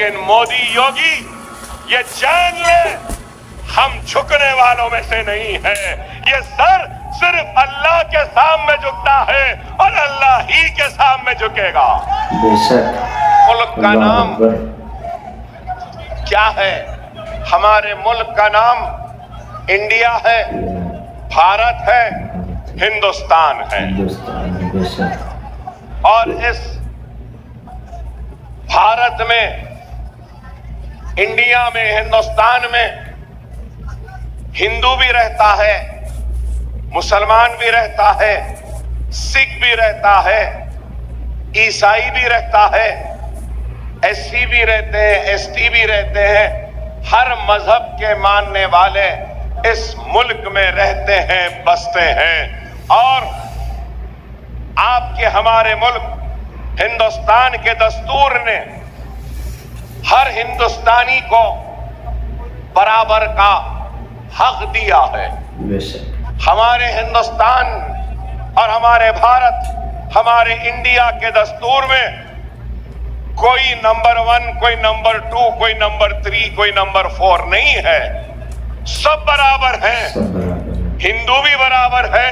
लेकिन मोदी योगी ये जान ले, हम झुकने वालों में से नहीं है। ये सर सिर्फ अल्लाह के सामने झुकता है और अल्लाह ही के सामने झुकेगा। बेशक। मुल्क का नाम क्या है? हमारे मुल्क का नाम इंडिया है, भारत है, हिंदुस्तान है। बेशक। और इस भारत में, इंडिया में, हिंदुस्तान में हिंदू भी रहता है, मुसलमान भी रहता है, सिख भी रहता है, ईसाई भी रहता है, एससी भी रहते हैं, एसटी भी रहते हैं। हर मजहब के मानने वाले इस मुल्क में रहते हैं, बसते हैं। और आपके हमारे मुल्क हिंदुस्तान के दस्तूर ने हर हिंदुस्तानी को बराबर का हक दिया है। हमारे हिंदुस्तान और हमारे भारत, हमारे इंडिया के दस्तूर में कोई नंबर 1, कोई नंबर 2, कोई नंबर 3, कोई नंबर 4 नहीं है। सब बराबर हैं। हिंदू भी बराबर है,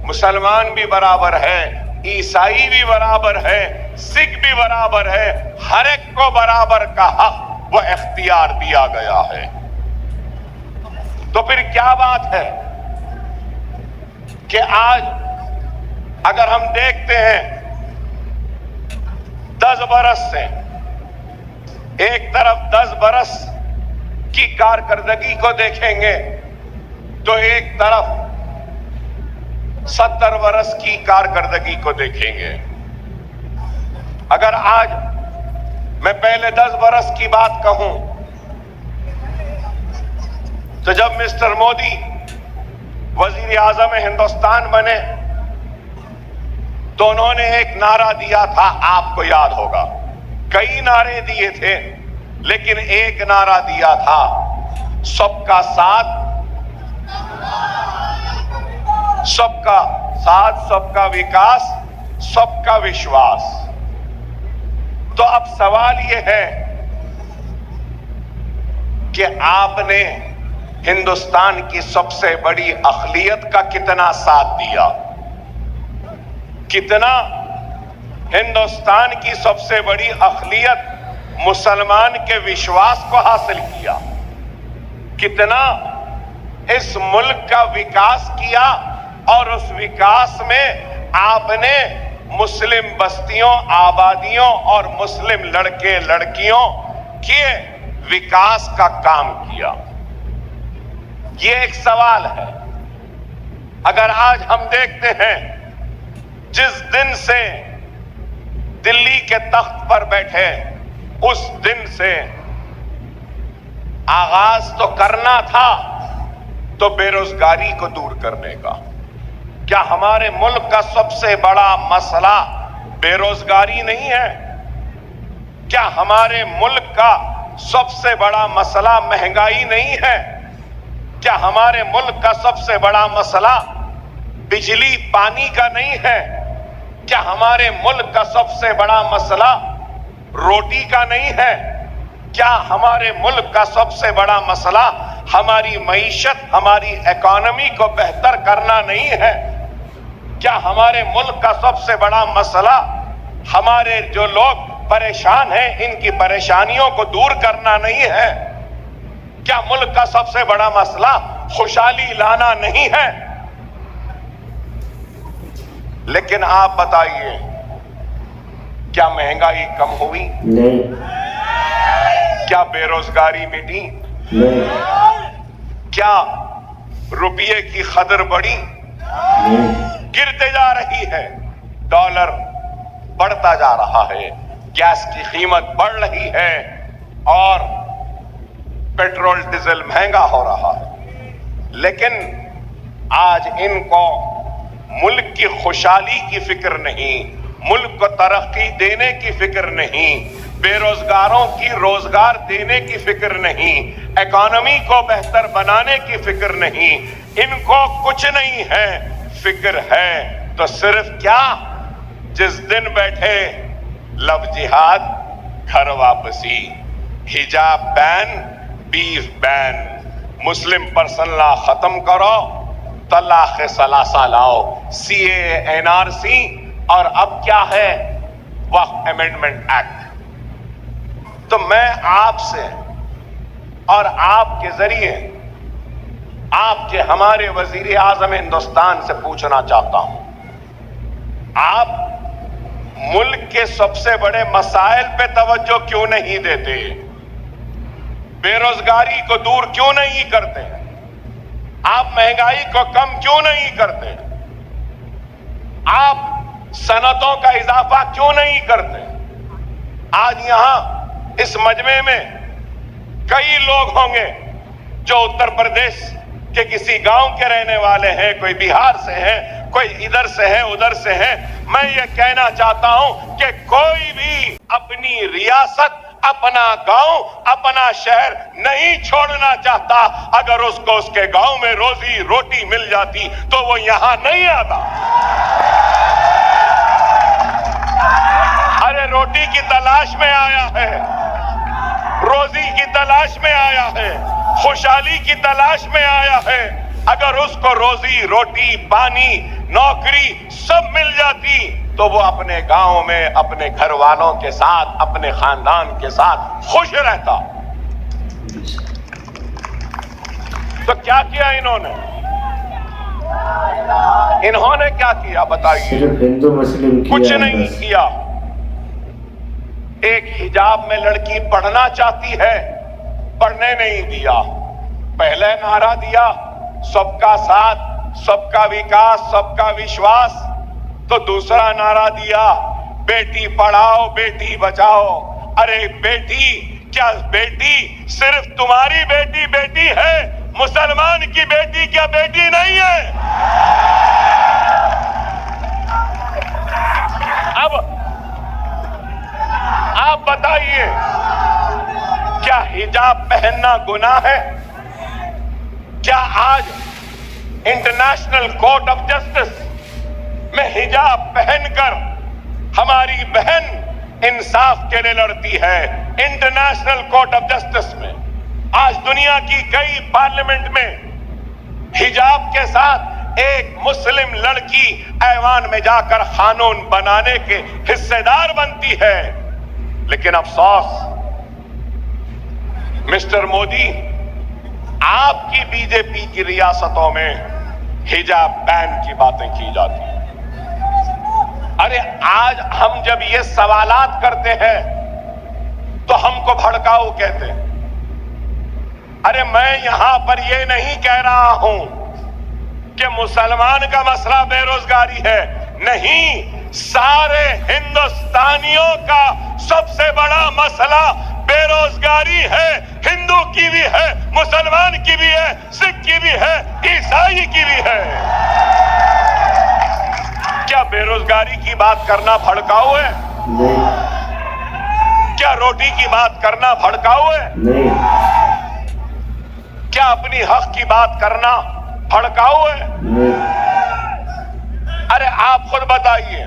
मुसलमान भी बराबर है, ईसाई भी बराबर है, सिख भी बराबर है। हर एक को बराबर का हक व इख्तियार दिया गया है। तो फिर क्या बात है कि आज अगर हम देखते हैं 10 बरस से, एक तरफ 10 बरस की कारकर्दगी को देखेंगे तो एक तरफ 70 बरस की कारकर्दगी को देखेंगे। अगर आज मैं पहले 10 बरस की बात कहूं तो जब मिस्टर मोदी वजीर आजम हिंदुस्तान बने तो उन्होंने एक नारा दिया था, आपको याद होगा। कई नारे दिए थे लेकिन एक नारा दिया था, सबका साथ, सबका साथ, सबका विकास, सबका विश्वास। तो अब सवाल यह है कि आपने हिंदुस्तान की सबसे बड़ी अक़लियत का कितना साथ दिया, कितना हिंदुस्तान की सबसे बड़ी अक़लियत मुसलमान के विश्वास को हासिल किया, कितना इस मुल्क का विकास किया। और उस विकास में आपने मुस्लिम बस्तियों, आबादियों और मुस्लिम लड़के लड़कियों के विकास का काम किया। ये एक सवाल है। अगर आज हम देखते हैं, जिस दिन से दिल्ली के तख्त पर बैठे, उस दिन से आगाज तो करना था तो बेरोजगारी को दूर करने का। क्या हमारे मुल्क का सबसे बड़ा मसला बेरोजगारी नहीं है? क्या हमारे मुल्क का सबसे बड़ा मसला महंगाई नहीं है? क्या हमारे मुल्क का सबसे बड़ा मसला बिजली पानी का नहीं है? क्या हमारे मुल्क का सबसे बड़ा मसला रोटी का नहीं है? क्या हमारे मुल्क का सबसे बड़ा मसला हमारी मईशत, हमारी इकोनॉमी को बेहतर करना नहीं है? क्या हमारे मुल्क का सबसे बड़ा मसला हमारे जो लोग परेशान हैं, इनकी परेशानियों को दूर करना नहीं है? क्या मुल्क का सबसे बड़ा मसला खुशहाली लाना नहीं है? लेकिन आप बताइए, क्या महंगाई कम हुई? नहीं। क्या बेरोजगारी मिटी? नहीं। क्या रुपये की कदर बढ़ी? नहीं। गिरते जा रही है। डॉलर बढ़ता जा रहा है, गैस की कीमत बढ़ रही है और पेट्रोल डीजल महंगा हो रहा है। लेकिन आज इनको मुल्क की खुशहाली की फिक्र नहीं, मुल्क को तरक्की देने की फिक्र नहीं, बेरोजगारों की रोजगार देने की फिक्र नहीं, इकोनॉमी को बेहतर बनाने की फिक्र नहीं। इनको कुछ नहीं है। फिक्र है तो सिर्फ क्या, जिस दिन बैठे लब जिहाद घर वापसी, हिजाब ban, beef ban, Muslim person law खत्म करो, तलाक सलासा लाओ, सीए, एनआरसी और अब क्या है वक्फ अमेंडमेंट एक्ट। तो मैं आपसे और आपके जरिए आपके हमारे वजीर आजम हिंदुस्तान से पूछना चाहता हूं, आप मुल्क के सबसे बड़े मसाइल पे तवज्जो क्यों नहीं देते? बेरोजगारी को दूर क्यों नहीं करते? आप महंगाई को कम क्यों नहीं करते? आप सनतों का इजाफा क्यों नहीं करते? आज यहां इस मजमे में कई लोग होंगे जो उत्तर प्रदेश के किसी गांव के रहने वाले हैं, कोई बिहार से है, कोई इधर से है, उधर से है। मैं ये कहना चाहता हूं कि कोई भी अपनी रियासत, अपना गांव, अपना शहर नहीं छोड़ना चाहता। अगर उसको उसके गांव में रोजी रोटी मिल जाती तो वो यहां नहीं आता। अरे रोटी की तलाश में आया है, रोजी की तलाश में आया है, खुशहाली की तलाश में आया है। अगर उसको रोजी रोटी, पानी, नौकरी सब मिल जाती तो वो अपने गांव में अपने घर वालों के साथ, अपने खानदान के साथ खुश रहता। तो क्या किया इन्होंने? इन्होंने क्या किया बताइए? सिर्फ हिंदू मुस्लिम किया, कुछ नहीं किया। एक हिजाब में लड़की पढ़ना चाहती है, पढ़ने नहीं दिया। पहले नारा दिया सबका साथ, सबका विकास, सबका विश्वास। तो दूसरा नारा दिया बेटी पढ़ाओ, बेटी बचाओ। अरे बेटी, क्या बेटी सिर्फ तुम्हारी बेटी बेटी है? मुसलमान की बेटी क्या बेटी नहीं है? अब आप बताइए, क्या हिजाब पहनना गुनाह है? क्या आज इंटरनेशनल कोर्ट ऑफ जस्टिस में हिजाब पहनकर हमारी बहन इंसाफ के लिए लड़ती है? इंटरनेशनल कोर्ट ऑफ जस्टिस में आज दुनिया की कई पार्लियामेंट में हिजाब के साथ एक मुस्लिम लड़की ऐवान में जाकर कानून बनाने के हिस्सेदार बनती है। लेकिन अफसोस मिस्टर मोदी, आपकी बीजेपी की रियासतों में हिजाब बैन की बातें की जाती हैं। अरे आज हम जब ये सवालात करते हैं तो हमको भड़काऊ कहते हैं। अरे मैं यहां पर ये नहीं कह रहा हूं कि मुसलमान का मसला बेरोजगारी है, नहीं, सारे हिंदुस्तानियों का सबसे बड़ा मसला बेरोजगारी है। हिंदू की भी है, मुसलमान की भी है, सिख की भी है, ईसाई की भी है। क्या बेरोजगारी की बात करना भड़काऊ है? नहीं। क्या रोटी की बात करना भड़काऊ है? नहीं। क्या अपनी हक की बात करना भड़काऊ है? नहीं। अरे आप खुद बताइए,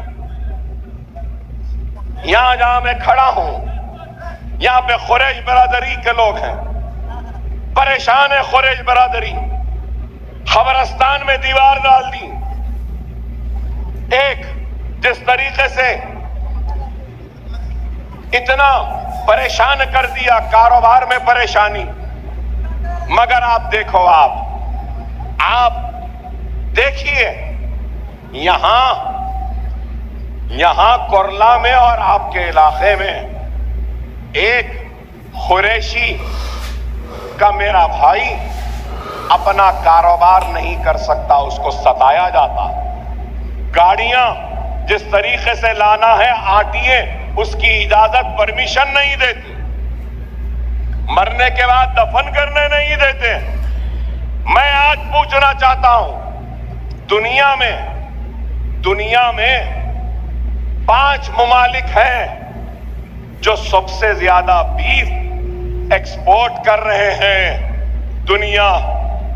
यहां जहां मैं खड़ा हूं, यहां पे खुरैश बरादरी के लोग हैं, परेशान है खुरैश बरादरी। खबरस्तान में दीवार डाल दी। एक जिस तरीके से इतना परेशान कर दिया, कारोबार में परेशानी। मगर आप देखो, आप देखिए यहां कुरला में और आपके इलाके में एक खुरैशी का मेरा भाई अपना कारोबार नहीं कर सकता, उसको सताया जाता। गाड़ियां जिस तरीके से लाना है आरटीए उसकी इजाजत, परमिशन नहीं देती। मरने के बाद दफन करने नहीं देते। मैं आज पूछना चाहता हूं, दुनिया में 5 ममालिक हैं जो सबसे ज्यादा बीफ एक्सपोर्ट कर रहे हैं। दुनिया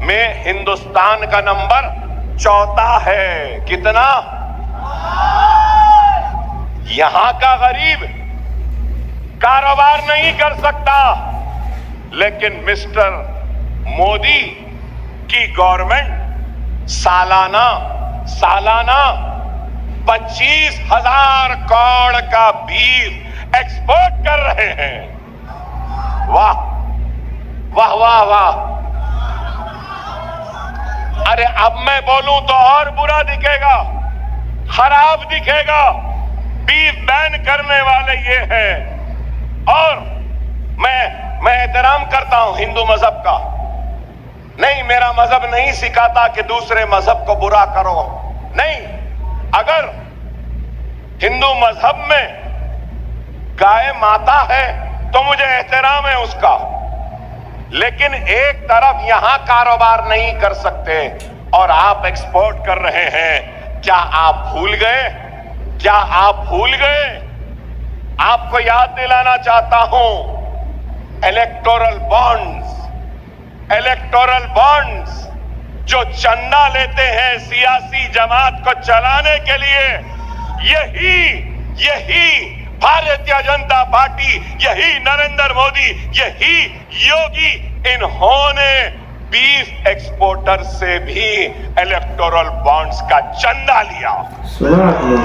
में हिंदुस्तान का नंबर 4था है। कितना? यहां का गरीब कारोबार नहीं कर सकता, लेकिन मिस्टर मोदी की गवर्नमेंट सालाना 25,000 करोड़ का बीफ एक्सपोर्ट कर रहे हैं। वाह वाह वाह वाह। अरे अब मैं बोलूं तो और बुरा दिखेगा, खराब दिखेगा। बीफ बैन करने वाले ये हैं। और मैं एहतराम करता हूं हिंदू मजहब का। नहीं, मेरा मजहब नहीं सिखाता कि दूसरे मजहब को बुरा करो। नहीं, अगर हिंदू मजहब में गाय माता है तो मुझे एहतराम है उसका, लेकिन एक तरफ यहां कारोबार नहीं कर सकते और आप एक्सपोर्ट कर रहे हैं। क्या आप भूल गए? क्या आप भूल गए? आपको याद दिलाना चाहता हूं, इलेक्टोरल बॉन्ड्स जो चंदा लेते हैं सियासी जमात को चलाने के लिए, यही भारतीय जनता पार्टी, यही नरेंद्र मोदी, यही योगी, इन्होंने बीफ एक्सपोर्टर से भी इलेक्टोरल बॉन्ड्स का चंदा लिया। सुना आपने?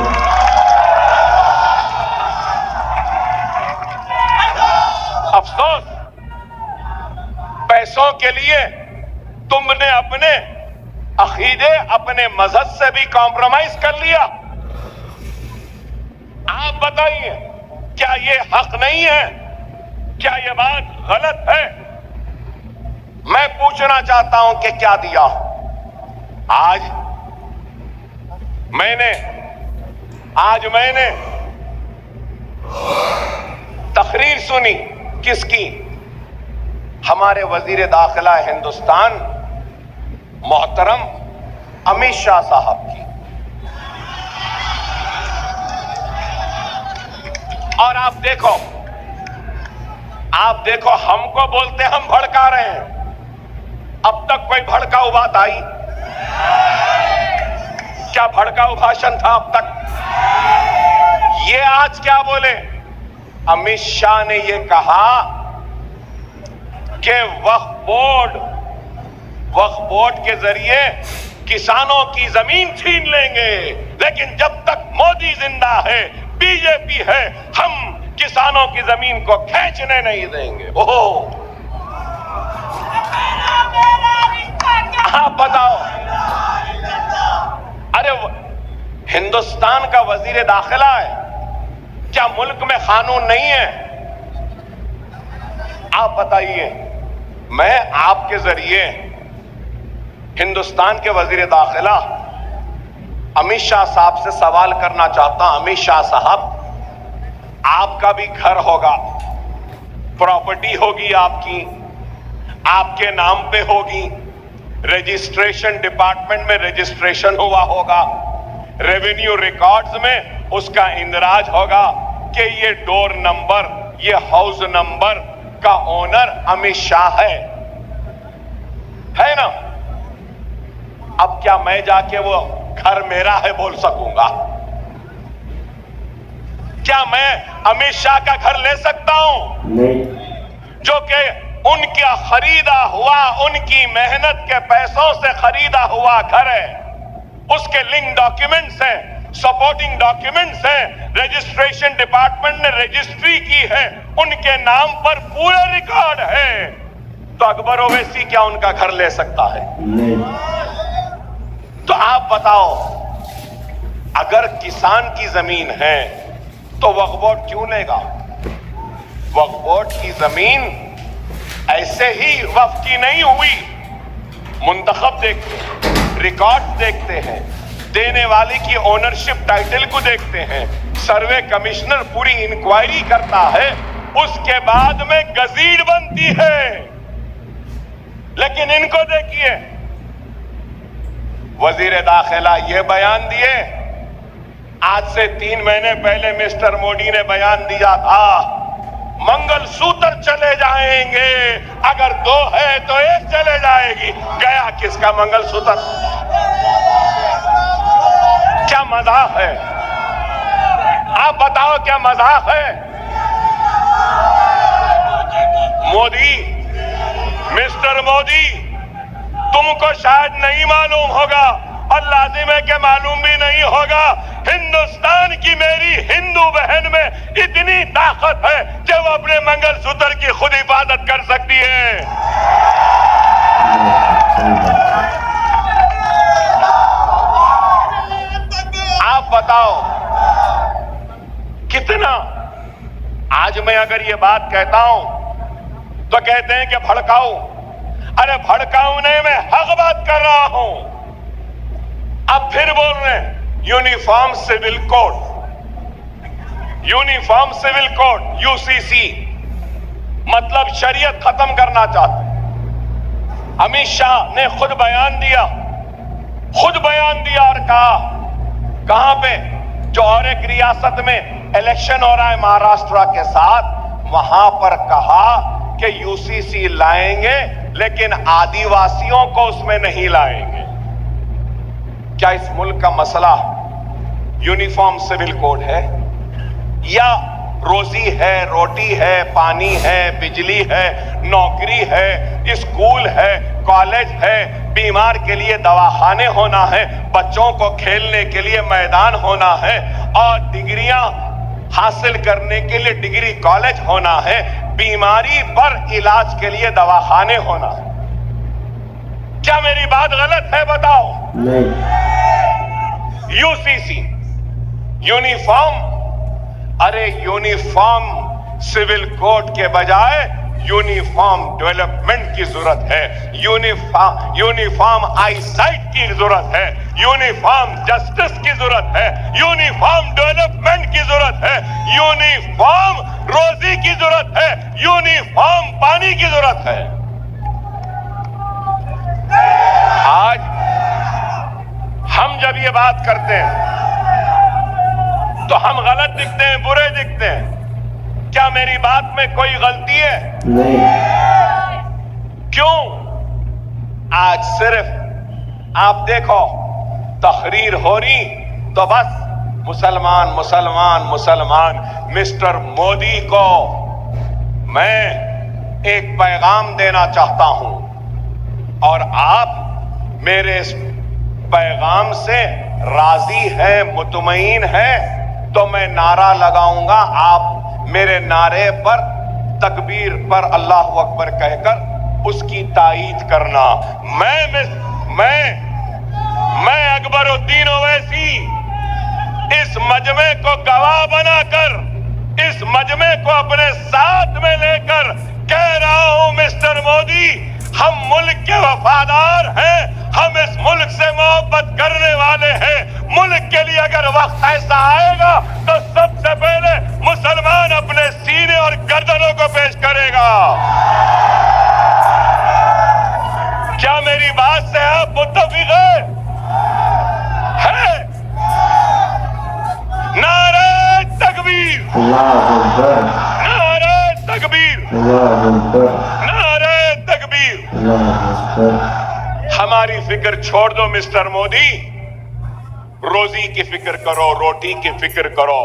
अफसोस, पैसों के लिए तुमने अपने अकीदे, अपने मजहब से भी कॉम्प्रोमाइज कर लिया। आप बताइए, क्या ये हक नहीं है? क्या ये बात गलत है? मैं पूछना चाहता हूं कि क्या दिया? आज मैंने तकरीर सुनी। किसकी? हमारे वजीर दाखिला हिंदुस्तान मोहतरम अमित शाह साहब की। और आप देखो हमको बोलते हम भड़का रहे हैं। अब तक कोई भड़काऊ बात आई? क्या भड़काऊ भाषण था अब तक? ये आज क्या बोले? अमित शाह ने ये कहा कि वक्फ बोर्ड के जरिए किसानों की जमीन छीन लेंगे, लेकिन जब तक मोदी जिंदा है, बीजेपी है, हम किसानों की जमीन को खींचने नहीं देंगे। ओहो, आप बताओ। अरे हिंदुस्तान का वजीर दाखिला है, क्या मुल्क में कानून नहीं है? आप बताइए। मैं आपके जरिए हिंदुस्तान के वजीर दाखिला अमित शाह साहब से सवाल करना चाहता हूं। अमित शाह साहब, आपका भी घर होगा, प्रॉपर्टी होगी आपकी, आपके नाम पे होगी, रजिस्ट्रेशन डिपार्टमेंट में रजिस्ट्रेशन हुआ होगा, रेवेन्यू रिकॉर्ड्स में उसका इंदराज होगा कि ये डोर नंबर, ये हाउस नंबर का ओनर अमित शाह है ना? अब क्या मैं जाके वो घर मेरा है बोल सकूंगा? क्या मैं अमित शाह का घर ले सकता हूं? नहीं। जो कि उनका खरीदा हुआ, उनकी मेहनत के पैसों से खरीदा हुआ घर है, उसके लिंक डॉक्यूमेंट्स हैं, सपोर्टिंग डॉक्यूमेंट्स हैं, रजिस्ट्रेशन डिपार्टमेंट ने रजिस्ट्री की है, उनके नाम पर पूरा रिकॉर्ड है। तो अकबर ओवैसी क्या उनका घर ले सकता है? नहीं। तो आप बताओ, अगर किसान की जमीन है तो वक्फ बोर्ड क्यों लेगा? वक्फ बोर्ड की जमीन ऐसे ही वक्फ की नहीं हुई। मुंतखब देखते हैं, रिकॉर्ड देखते हैं, देने वाले की ओनरशिप टाइटल को देखते हैं, सर्वे कमिश्नर पूरी इंक्वायरी करता है, उसके बाद में गजीर बनती है। लेकिन इनको देखिए, वजीर दाखिला ये बयान दिए, आज से 3 महीने पहले मिस्टर मोदी ने बयान दिया था, मंगलसूत्र चले जाएंगे, अगर 2 है तो 1 चले जाएगी। गया किसका मंगलसूत्र? क्या मजाक है? आप बताओ, क्या मजाक है? मिस्टर मोदी, तुमको शायद नहीं मालूम होगा और लाजिम है कि मालूम भी नहीं होगा, हिंदुस्तान की मेरी हिंदू बहन में इतनी ताकत है कि वो अपने मंगलसूत्र की खुद हिफाजत कर सकती है। आप बताओ कितना, आज मैं अगर ये बात कहता हूं तो कहते हैं कि भड़काऊ। अरे भड़काऊ नहीं, मैं हक बात कर रहा हूं। अब फिर बोल रहे हैं uniform civil code, uniform civil code UCC, मतलब शरीयत खत्म करना चाहते। अमित शाह ने खुद बयान दिया और कहा, कहां पे, जो और एक रियासत में इलेक्शन हो रहा है महाराष्ट्र के साथ, वहां पर कहा कि यूसीसी लाएंगे लेकिन आदिवासियों को उसमें नहीं लाएंगे। क्या इस मुल्क का मसला यूनिफॉर्म सिविल कोड है या रोजी है, रोटी है, पानी है, बिजली है, नौकरी है, स्कूल है, कॉलेज है, बीमार के लिए दवाखाने होना है, बच्चों को खेलने के लिए मैदान होना है और डिग्रियां हासिल करने के लिए डिग्री कॉलेज होना है, बीमारी पर इलाज के लिए दवाखाने होना है। क्या मेरी बात गलत है? बताओ। नहीं। यूसीसी, यूनिफॉर्म, अरे यूनिफॉर्म सिविल कोड के बजाय यूनिफॉर्म डेवलपमेंट की जरूरत है, यूनिफॉर्म आईसाइट की जरूरत है, यूनिफॉर्म जस्टिस की जरूरत है, यूनिफॉर्म डेवलपमेंट की जरूरत है, यूनिफॉर्म रोजी की जरूरत है, यूनिफॉर्म पानी की जरूरत है। आज हम जब ये बात करते हैं तो हम गलत दिखते हैं, बुरे दिखते हैं। क्या मेरी बात में कोई गलती है? नहीं। क्यों? आज सिर्फ आप देखो तहरीर हो रही तो बस मुसलमान मुसलमान मुसलमान। मिस्टर मोदी को मैं एक पैगाम देना चाहता हूं और आप मेरे इस पैगाम से राजी है, मुतमईन है, तो मैं नारा लगाऊंगा, आप मेरे नारे पर तकबीर पर अल्लाह अकबर कहकर उसकी तायीद करना। मैं अकबरुद्दीन ओवैसी इस मजमे को गवाह बनाकर, इस मजमे को अपने साथ में लेकर कह रहा हूं, मिस्टर मोदी, हम मुल्क के वफादार हैं, हम इस मुल्क से मोहब्बत करने वाले हैं। मुल्क के लिए अगर वक्त ऐसा आएगा तो सबसे पहले मुसलमान अपने सीने और गर्दनों को पेश करेगा। क्या मेरी बात से आप मुत्तफिक हैं? नारे तकबीर, अल्लाह अकबर, नारे तकबीर, अल्लाह अकबर, नारे तकबीर। अल्लाह अकबर। हमारी फिक्र छोड़ दो मिस्टर मोदी, रोजी की फिक्र करो, रोटी की फिक्र करो,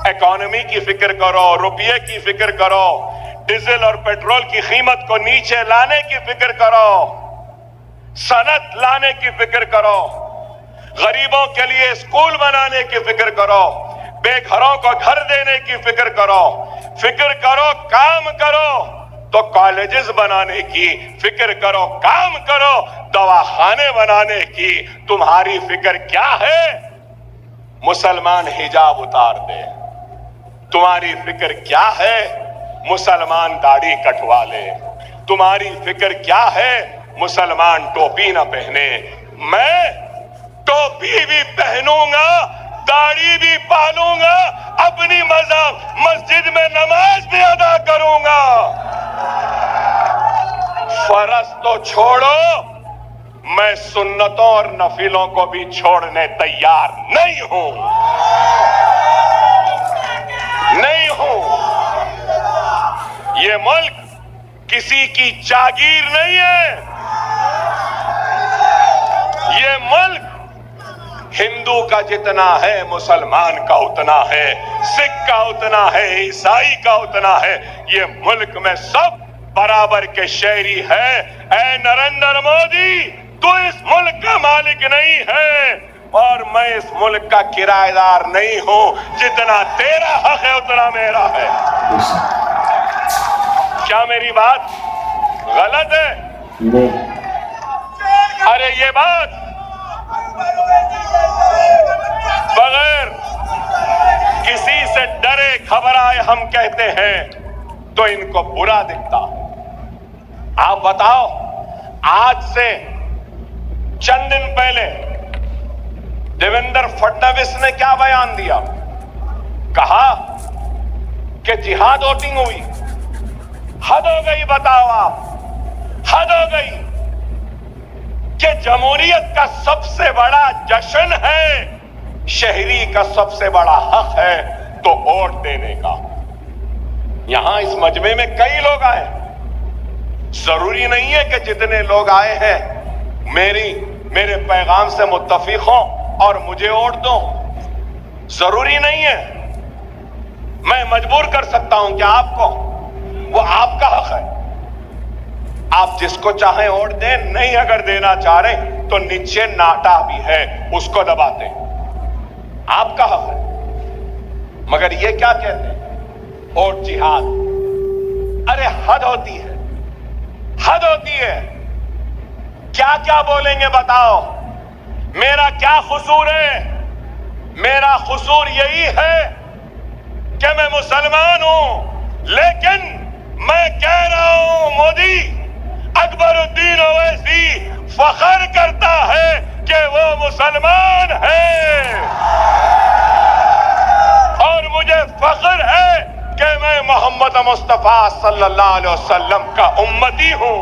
इकोनॉमी की फिक्र करो, रुपये की फिक्र करो, डीजल और पेट्रोल की कीमत को नीचे लाने की फिक्र करो, सनत लाने की फिक्र करो, गरीबों के लिए स्कूल बनाने की फिक्र करो, बेघरों को घर देने की फिक्र करो, काम करो तो कॉलेजेस बनाने की फिक्र करो, काम करो दवाखाने बनाने की। तुम्हारी फिक्र क्या है? मुसलमान हिजाब उतार दे। तुम्हारी फिक्र क्या है? मुसलमान दाढ़ी कटवा ले। तुम्हारी फिक्र क्या है? मुसलमान टोपी ना पहने। मैं टोपी भी पहनूंगा, दाढ़ी भी पालूंगा, अपनी मस्जिद में नमाज भी अदा करूंगा। फर्ज तो छोड़ो, मैं सुन्नतों और नफिलों को भी छोड़ने तैयार नहीं हूं। ये मुल्क किसी की जागीर नहीं है। ये मुल्क हिंदू का जितना है, मुसलमान का उतना है, सिख का उतना है, ईसाई का उतना है। ये मुल्क में सब बराबर के शहरी है। ऐ नरेंद्र मोदी, तू इस मुल्क का मालिक नहीं है और मैं इस मुल्क का किराएदार नहीं हूं। जितना तेरा हक है उतना मेरा है। क्या मेरी बात गलत है? नहीं। अरे ये बात बगैर किसी से डरे घबराए हम कहते हैं तो इनको बुरा दिखता। आप बताओ, आज से चंद दिन पहले देवेंद्र फडणवीस ने क्या बयान दिया? कहा कि जिहाद वोटिंग हुई। हद हो गई, बताओ आप, हद हो गई कि जमहूरियत का सबसे बड़ा जश्न है, शहरी का सबसे बड़ा हक है तो वोट देने का। यहां इस मजमे में कई लोग आए, जरूरी नहीं है कि जितने लोग आए हैं मेरे पैगाम से मुत्तफिक हों और मुझे वोट दो। जरूरी नहीं है, मैं मजबूर कर सकता हूं क्या आपको? वो आपका हक है, आप जिसको चाहें वोट दें। नहीं अगर देना चाह रहे तो नीचे नाटा भी है, उसको दबाते, आपका हक है। मगर ये क्या कहते हैं? वोट जिहाद। अरे हद होती है, हद होती है। क्या क्या बोलेंगे बताओ? मेरा क्या कसूर है? मेरा कसूर यही है कि मैं मुसलमान हूं, लेकिन मैं कह रहा हूं मोदी, अकबरुद्दीन ओवैसी फख्र करता है कि वो मुसलमान है और मुझे फख्र है कि मैं मोहम्मद मुस्तफा सल्लल्लाहु अलैहि वसल्लम का उम्मती हूं।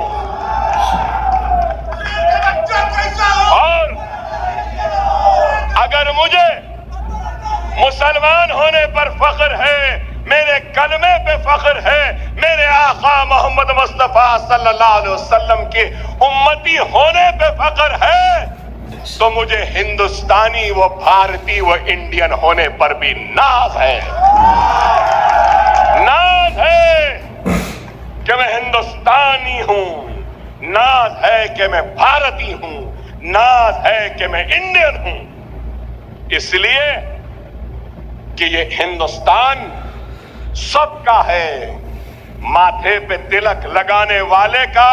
और अगर मुझे मुसलमान होने पर फख्र है, मेरे कलमे पे फख्र है, मेरे आका मोहम्मद मुस्तफा सल्लल्लाहु अलैहि वसल्लम के उम्मती होने पे फख्र है, तो मुझे हिंदुस्तानी व भारतीय व इंडियन होने पर भी नाज है। नाज है कि मैं हिंदुस्तानी हूं, नाज है कि मैं भारतीय हूं, नाज है कि मैं इंडियन हूं। इसलिए कि ये हिंदुस्तान सबका है। माथे पे तिलक लगाने वाले का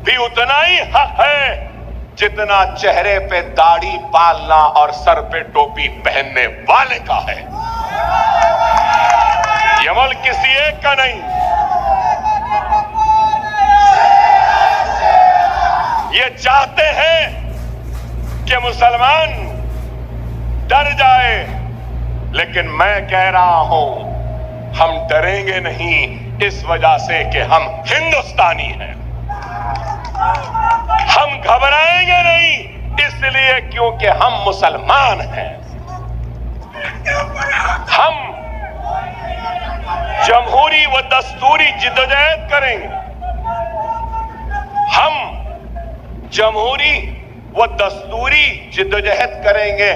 भी उतना ही हक है जितना चेहरे पे दाढ़ी पालना और सर पे टोपी पहनने वाले का है। ये मुल्क किसी एक का नहीं, ये चाहते हैं कि मुसलमान डर जाए, लेकिन मैं कह रहा हूं हम डरेंगे नहीं, इस वजह से कि हम हिंदुस्तानी हैं। हम घबराएंगे नहीं इसलिए क्योंकि हम मुसलमान हैं। हम जमहूरी व दस्तूरी जिद्दोजहद करेंगे, हम जमहूरी व दस्तूरी जिद्दोजहद करेंगे,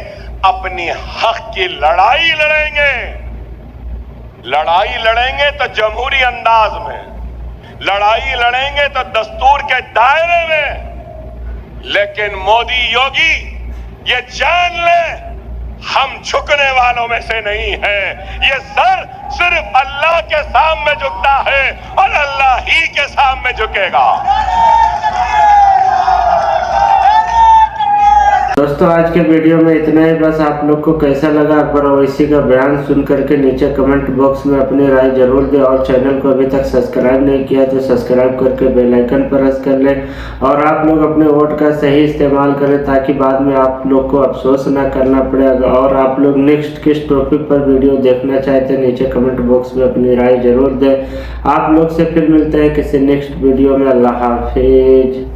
अपनी हक की लड़ाई लड़ेंगे। लड़ाई लड़ेंगे तो जमहूरी अंदाज में, लड़ाई लड़ेंगे तो दस्तूर के दायरे में। लेकिन मोदी योगी ये जान ले, हम झुकने वालों में से नहीं है। ये सर सिर्फ अल्लाह के सामने झुकता है और अल्लाह ही के सामने झुकेगा। दोस्तों आज के वीडियो में इतना ही। बस आप लोग को कैसा लगा अकबर ओवैसी का बयान सुन करके नीचे कमेंट बॉक्स में अपनी राय जरूर दें और चैनल को अभी तक सब्सक्राइब नहीं किया तो सब्सक्राइब करके बेल आइकन पर प्रेस कर लें और आप लोग अपने वोट का सही इस्तेमाल करें ताकि बाद में आप लोग को अफसोस ना करना पड़े। और आप लोग नेक्स्ट किस टॉपिक पर वीडियो देखना चाहते हैं नीचे कमेंट बॉक्स में अपनी राय जरूर दें। आप लोग से फिर मिलते हैं किसी नेक्स्ट वीडियो में। अल्लाह हाफिज।